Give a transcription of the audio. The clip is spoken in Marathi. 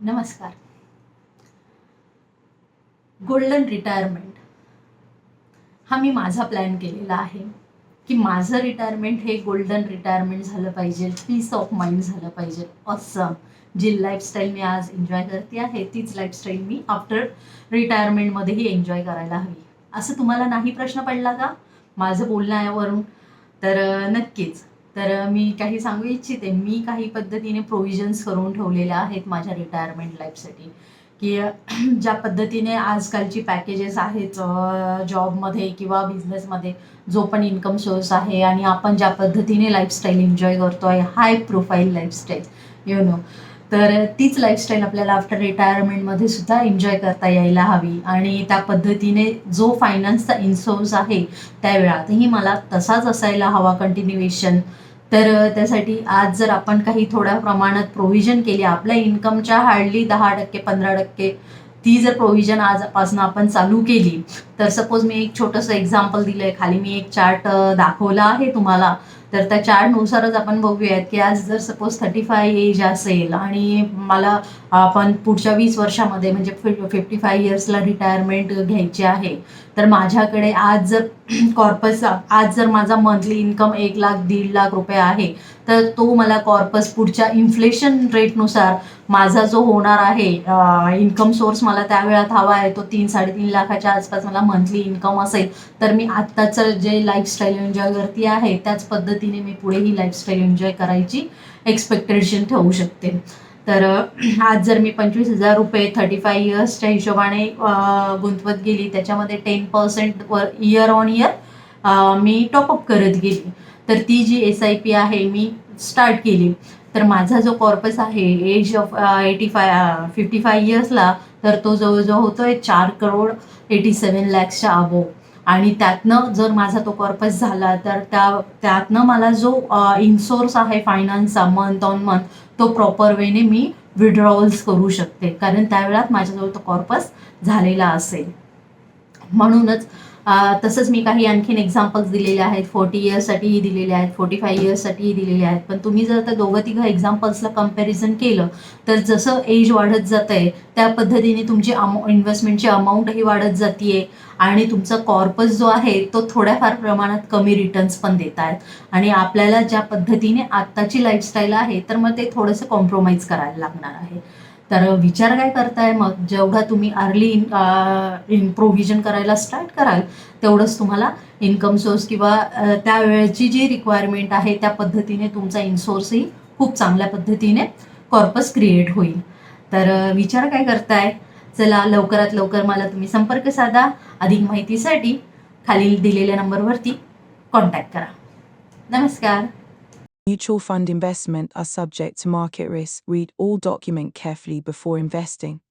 नमस्कार. गोल्डन रिटायरमेंट हा मी माझा प्लॅन केलेला आहे की माझं रिटायरमेंट हे गोल्डन रिटायरमेंट झालं पाहिजे, पीस ऑफ माइंड झालं पाहिजे. असं जी लाईफस्टाईल मी आज एन्जॉय करते आहे तीच लाईफस्टाईल मी आफ्टर रिटायरमेंटमध्येही एन्जॉय करायला हवी. असं तुम्हाला नाही प्रश्न पडला का माझं बोलण्यावरून? तर नक्कीच. तर मी काही सांगू इच्छिते. मी काही पद्धतीने प्रोव्हिजन्स करून ठेवलेल्या आहेत माझ्या रिटायरमेंट लाईफसाठी, की ज्या पद्धतीने आजकालची पॅकेजेस आहेत जॉबमध्ये किंवा बिझनेसमध्ये, जो पण इन्कम सोर्स आहे आणि आपण ज्या पद्धतीने लाईफस्टाईल एन्जॉय करतो आहे, high profile lifestyle you know, तर तीच लाईफस्टाईल आपल्याला आफ्टर रिटायरमेंटमध्ये सुद्धा एन्जॉय करता यायला हवी. आणि त्या पद्धतीने जो फायनान्सचा इन्सोर्स आहे त्या वेळातही मला तसाच असायला हवा कंटिन्युएशन. तर त्यासाठी आज जर आपण काही थोड्या प्रमाणात प्रोव्हिजन केली आपल्या इन्कमच्या हार्डली 10% 15%, ती जर प्रोव्हिजन आजपासून आपण चालू केली, तर सपोज मी एक छोटंसं एक्झाम्पल दिलं आहे, खाली मी एक चार्ट दाखवला आहे तुम्हाला. तर त्या चार्टनुसारच आपण बघूयात की आज जर सपोज 35 एज असेल आणि मला आपण पुढच्या 20 वर्षामध्ये म्हणजे 55 इयर्सला रिटायरमेंट घ्यायची आहे, तर माझ्याकडे आज जर आज जर माझा मंथली इन्कम 1 लाख 1.5 लाख रुपये आहे, तर तो मला कॉर्पस पुढच्या इन्फ्लेशन रेटनुसार माझा जो होणार आहे इन्कम सोर्स मला त्या वेळात हवा आहे तो 3-3.5 लाखाच्या आसपास मला मंथली इन्कम असेल, तर मी आत्ताचं जे लाईफस्टाईल एन्जॉय करते आहे त्याच पद्धतीने मी पुढे ही लाईफस्टाईल एन्जॉय करायची एक्सपेक्टेशन ठेवू शकते. तर आज जर मी 25,000 रुपये 35 इयर्सच्या हिशोबाने गुंतवत गेली, त्याच्यामध्ये 10% year on year me top up करत गेली, तर ती जी SIP आहे मी स्टार्ट केली, तर माझा जो कॉर्पस आहे एज ऑफ 55 इयर्सला, तर तो जवळजवळ होतोय 4,87,00,000च्या अबोव. आणि त्यातनं जर माझा तो कॉर्पस झाला, तर त्यातनं मला जो इन्सोर्स आहे फायनान्सचा मंथ ऑन मंथ, तो प्रॉपर वेने मी विड्रॉवल्स करू शकते, कारण त्यावेळात माझ्याजवळ तो कॉर्पस झालेला असेल. म्हणूनच तसंच मी काही आणखीन एक्झाम्पल्स दिलेले आहेत. 40 इयर्ससाठीही दिलेले आहेत, 45 इयर्ससाठीही दिलेले आहेत. पण तुम्ही जर त्या 2-3 एक्झाम्पल्सला कम्पॅरिझन केलं, तर जसं एज वाढत जातं आहे त्या पद्धतीने तुमची इन्व्हेस्टमेंटची अमाऊंटही वाढत जाते आहे आणि तुमचा कॉर्पस जो आहे तो थोड्याफार प्रमाणात कमी रिटर्न्स पण देत आहेत. आणि आपल्याला ज्या पद्धतीने आत्ताची लाईफस्टाईल आहे, तर मग ते थोडंसं कॉम्प्रोमाइज करायला लागणार आहे. तर विचार काय करताय मग? जेवढा तुम्ही अर्ली प्रोव्हिजन करायला स्टार्ट कराल, तेवढंच तुम्हाला इन्कम सोर्स किंवा त्यावेळेची जी रिक्वायरमेंट आहे त्या पद्धतीने तुमचा इन्सोर्सही खूप चांगल्या पद्धतीने कॉर्पस क्रिएट होईल. तर विचार काय करताय? चला लवकरात लवकर मला तुम्ही संपर्क साधा. अधिक माहितीसाठी खालील दिलेल्या नंबरवरती कॉन्टॅक्ट करा. नमस्कार. Mutual fund investment are subject to market risk. Read all document carefully before investing.